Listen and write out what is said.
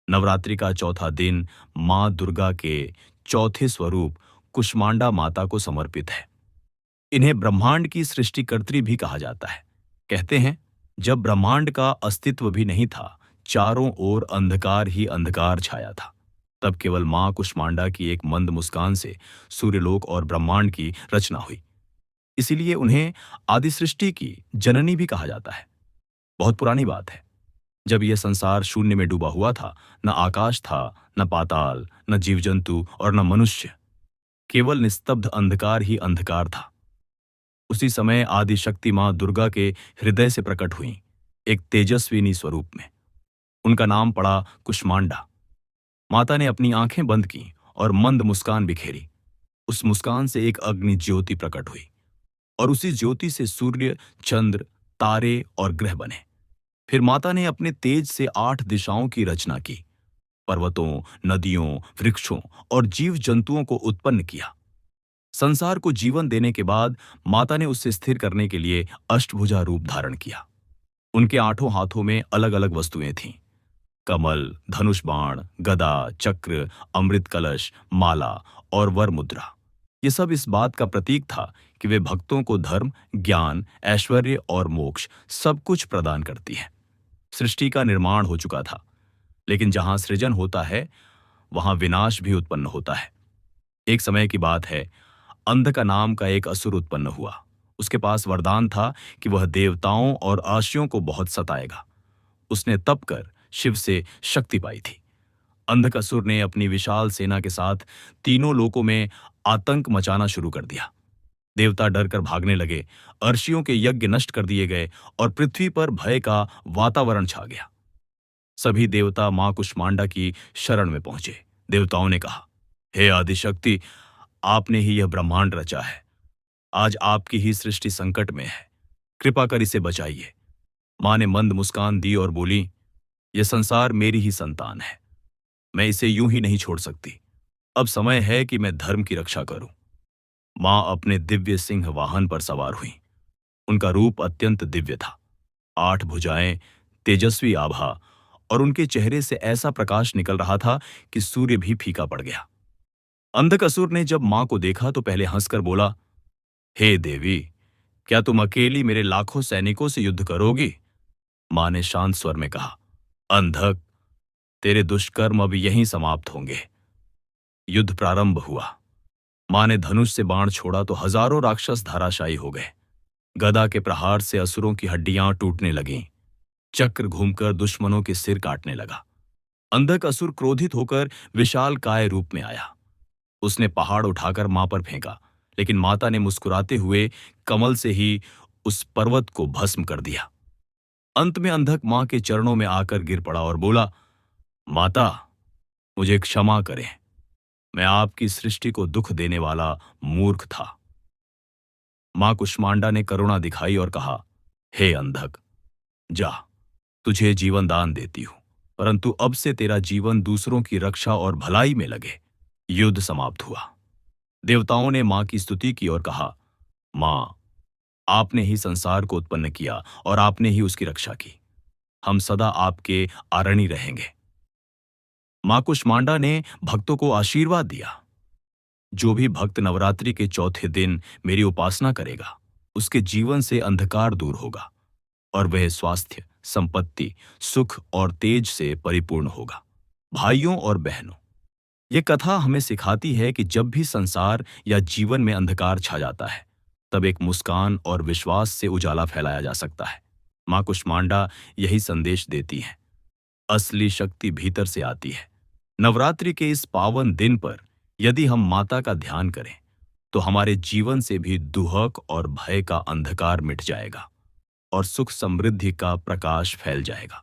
नवरात्रि का चौथा दिन माँ दुर्गा के चौथे स्वरूप कुष्मांडा माता को समर्पित है। इन्हें ब्रह्मांड की सृष्टिकर्त्री भी कहा जाता है। कहते हैं, जब ब्रह्मांड का अस्तित्व भी नहीं था, चारों ओर अंधकार ही अंधकार छाया था, तब केवल मां कुष्मांडा की एक मंद मुस्कान से सूर्यलोक और ब्रह्मांड की रचना हुई। इसीलिए उन्हें आदि सृष्टि की जननी भी कहा जाता है। बहुत पुरानी बात है। जब यह संसार शून्य में डूबा हुआ था, न आकाश था, न पाताल, न जीव जंतु और न मनुष्य, केवल निस्तब्ध अंधकार ही अंधकार था। उसी समय आदि शक्ति मां दुर्गा के हृदय से प्रकट हुई, एक तेजस्विनी स्वरूप में। उनका नाम पड़ा कुष्मांडा। माता ने अपनी आंखें बंद की और मंद मुस्कान बिखेरी। उस मुस्कान से एक अग्नि ज्योति प्रकट हुई और उसी ज्योति से सूर्य, चंद्र, तारे और ग्रह बने। फिर माता ने अपने तेज से 8 दिशाओं की रचना की, पर्वतों, नदियों, वृक्षों और जीव जंतुओं को उत्पन्न किया। संसार को जीवन देने के बाद माता ने उसे स्थिर करने के लिए अष्टभुजा रूप धारण किया। उनके 8 हाथों में अलग अलग वस्तुएं थीं। कमल, धनुष बाण, गदा, चक्र, अमृत कलश, माला और वर मुद्रा। ये सब इस बात का प्रतीक था कि वे भक्तों को धर्म, ज्ञान, ऐश्वर्य और मोक्ष सब कुछ प्रदान करती हैं। सृष्टि का निर्माण हो चुका था, लेकिन जहां सृजन होता है, वहां विनाश भी उत्पन्न होता है। एक समय की बात है, अंध का नाम का एक असुर उत्पन्न हुआ। उसके पास वरदान था कि वह देवताओं और आर्षियों को बहुत सताएगा। उसने तप कर शिव से शक्ति पाई थी। अंधकासुर ने अपनी विशाल सेना के साथ तीनों लोकों में आतंक मचाना शुरू कर दिया। देवता डरकर भागने लगे, अर्षियों के यज्ञ नष्ट कर दिए गए और पृथ्वी पर भय का वातावरण छा गया। सभी देवता मां कुष्मांडा की शरण में पहुंचे। देवताओं ने कहा, हे आदिशक्ति, आपने ही यह ब्रह्मांड रचा है। आज आपकी ही सृष्टि संकट में है, कृपा कर इसे बचाइए। मां ने मंद मुस्कान दी और बोली, यह संसार मेरी ही संतान है, मैं इसे यूं ही नहीं छोड़ सकती। अब समय है कि मैं धर्म की रक्षा करूं। मां अपने दिव्य सिंह वाहन पर सवार हुई। उनका रूप अत्यंत दिव्य था। 8 भुजाएं, तेजस्वी आभा और उनके चेहरे से ऐसा प्रकाश निकल रहा था कि सूर्य भी फीका पड़ गया। अंधकासुर ने जब मां को देखा तो पहले हंसकर बोला, हे देवी, क्या तुम अकेली मेरे लाखों सैनिकों से युद्ध करोगी? मां ने शांत स्वर में कहा, अंधक, तेरे दुष्कर्म अब यहीं समाप्त होंगे। युद्ध प्रारंभ हुआ। मां ने धनुष से बाण छोड़ा तो हजारों राक्षस धाराशायी हो गए। गदा के प्रहार से असुरों की हड्डियां टूटने लगीं। चक्र घूमकर दुश्मनों के सिर काटने लगा। अंधक असुर क्रोधित होकर विशाल काय रूप में आया। उसने पहाड़ उठाकर मां पर फेंका, लेकिन माता ने मुस्कुराते हुए कमल से ही उस पर्वत को भस्म कर दिया। अंत में अंधक मां के चरणों में आकर गिर पड़ा और बोला, माता, मुझे क्षमा करें, मैं आपकी सृष्टि को दुख देने वाला मूर्ख था। मां कुष्मांडा ने करुणा दिखाई और कहा, हे अंधक, जा, तुझे जीवन दान देती हूं, परंतु अब से तेरा जीवन दूसरों की रक्षा और भलाई में लगे। युद्ध समाप्त हुआ। देवताओं ने मां की स्तुति की और कहा, मां, आपने ही संसार को उत्पन्न किया और आपने ही उसकी रक्षा की। हम सदा आपके आरणी रहेंगे। मां कुष्मांडा ने भक्तों को आशीर्वाद दिया, जो भी भक्त नवरात्रि के चौथे दिन मेरी उपासना करेगा, उसके जीवन से अंधकार दूर होगा और वह स्वास्थ्य, संपत्ति, सुख और तेज से परिपूर्ण होगा। भाइयों और बहनों, ये कथा हमें सिखाती है कि जब भी संसार या जीवन में अंधकार छा जाता है, तब एक मुस्कान और विश्वास से उजाला फैलाया जा सकता है। मां कुष्मांडा यही संदेश देती है। असली शक्ति भीतर से आती है। नवरात्रि के इस पावन दिन पर यदि हम माता का ध्यान करें, तो हमारे जीवन से भी दुहक और भय का अंधकार मिट जाएगा और सुख समृद्धि का प्रकाश फैल जाएगा।